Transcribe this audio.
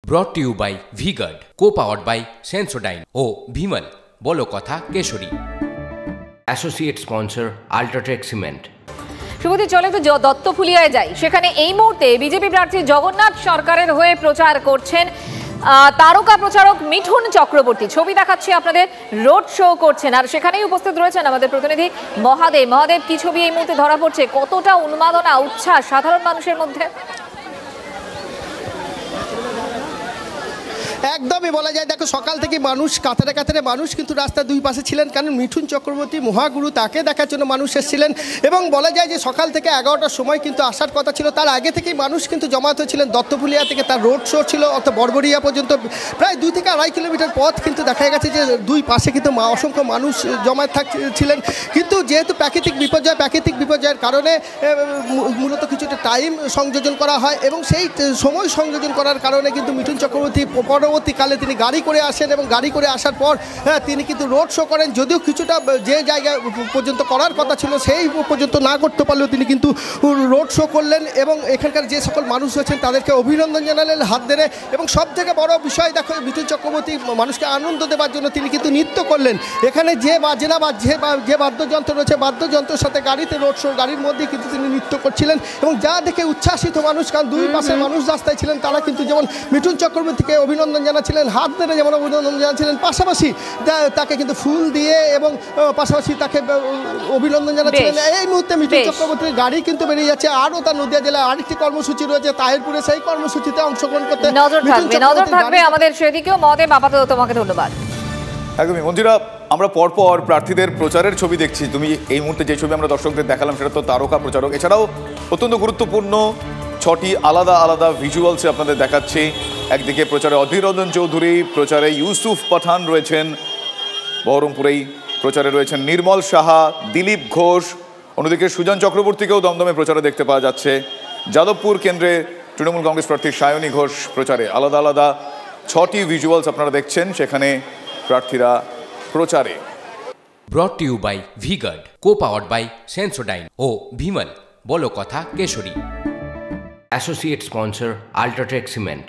brought to you by V-Guard, co-powered by Sensodyne O Bhimal বলো কথা Keshari. Associate sponsor UltraTech cement. শুভদী, চলে তো দত্তফুলিয়ায় যাই। সেখানে এই মুহূর্তে বিজেপি প্রার্থী জগন্নাথ সরকারের হয়ে প্রচার করছেন তারকা প্রচারক মিঠুন চক্রবর্তী। ছবি দেখাচ্ছি আপনাদের, রোড শো করছেন আর সেখানেই উপস্থিত রয়েছেন আমাদের প্রতিনিধি মহাদেব। মহাদেব, কি ছবি এই মুহূর্তে ধরা পড়ছে? কতটা উন্মাদনা, উচ্ছ্বাস সাধারণ মানুষের মধ্যে? একদমই বলা যায়, দেখো সকাল থেকে মানুষ কাতারে কাতারে মানুষ কিন্তু রাস্তার দুই পাশে ছিলেন, কারণ মিঠুন চক্রবর্তী মহাগুরু, তাকে দেখার জন্য মানুষ এসেছিলেন। এবং বলা যায় যে সকাল থেকে 11টার সময় কিন্তু আসার কথা ছিল, তার আগে থেকেই মানুষ কিন্তু জমায়েত হয়েছিলেন। দত্তফুলিয়া থেকে তার রোড শো ছিল অর্থাৎ বড়বড়িয়া পর্যন্ত প্রায় 2 থেকে আড়াই কিলোমিটার পথ কিন্তু দেখা গেছে যে দুই পাশে কিন্তু অসংখ্য মানুষ জমায়েত ছিলেন। কিন্তু যেহেতু প্রাকৃতিক বিপর্যয়ের কারণে মূলত কিছুটা টাইম সংযোজন করা হয় এবং সেই সময় সংযোজন করার কারণে কিন্তু মিঠুন চক্রবর্তী পরবর্তীকালে তিনি গাড়ি করে আসেন এবং গাড়ি করে আসার পর তিনি কিন্তু রোড শো করেন। যদিও কিছুটা যে জায়গা পর্যন্ত করার কথা ছিল সেই পর্যন্ত না করতে পারলেও তিনি কিন্তু রোড শো করলেন এবং এখানকার যে সকল মানুষ রয়েছেন তাদেরকে অভিনন্দন জানালেন হাত ধরে। এবং সব থেকে বড় বিষয় দেখো, মিঠুন চক্রবর্তী মানুষকে আনন্দ দেওয়ার জন্য তিনি কিন্তু নৃত্য করলেন। এখানে যে বাজনা বা যে বাদ্যযন্ত্র রয়েছে, বাদ্যযন্ত্রের সাথে গাড়িতে রোড শো, গাড়ির মধ্যে কিন্তু তিনি নৃত্য করছিলেন এবং যা দেখে উচ্ছ্বাসিত মানুষ, কারণ দুই পাশের মানুষ রাস্তায় ছিলেন, তারা কিন্তু যেমন মিঠুন চক্রবর্তীকে অভিনন্দন জানাচ্ছিলেন, হাত ধরে যেমন অভিনন্দন জানাচ্ছিলেন, পাশাপাশি তাকে কিন্তু ফুল দিয়ে এবং পাশাপাশি তাকে অভিনন্দন জানাচ্ছিলেন। এই মুহূর্তে মিঠুন চক্রবর্তীর গাড়ি কিন্তু বেরিয়ে যাচ্ছে। আরও তার নদিয়া জেলায় আরেকটি কর্মসূচি রয়েছে তাহিরপুরে, সেই কর্মসূচিতে অংশগ্রহণ করতে নজর থাকবে আমাদের সেদিকেও। মহাদেব, আপাতত তোমাকে ধন্যবাদ। একদমই মন্দিরা, আমরা পরপর প্রার্থীদের প্রচারের ছবি দেখছি। তুমি এই মুহূর্তে যে ছবি আমরা দর্শকদের দেখালাম সেটা তো তারকা প্রচারক। এছাড়াও অত্যন্ত গুরুত্বপূর্ণ 6টি আলাদা আলাদা ভিজুয়ালসে আপনাদের দেখাচ্ছি। একদিকে প্রচারে অধীর রঞ্জন চৌধুরী, প্রচারে ইউসুফ পাঠান রয়েছেন, বহরমপুরেই প্রচারে রয়েছেন নির্মল সাহা, দিলীপ ঘোষ, অন্যদিকে সুজন চক্রবর্তীকেও দমদমে প্রচারে দেখতে পাওয়া যাচ্ছে। যাদবপুর কেন্দ্রে তৃণমূল কংগ্রেস প্রার্থী সায়নী ঘোষ প্রচারে। আলাদা আলাদা 6টি ভিজুয়ালস আপনারা দেখছেন, সেখানে প্রার্থীরা প্রচারে। brought to you by V-Guard, co-powered by Sensodyne O Bhimal বলো কথা Keshari. Associate sponsor UltraTech cement.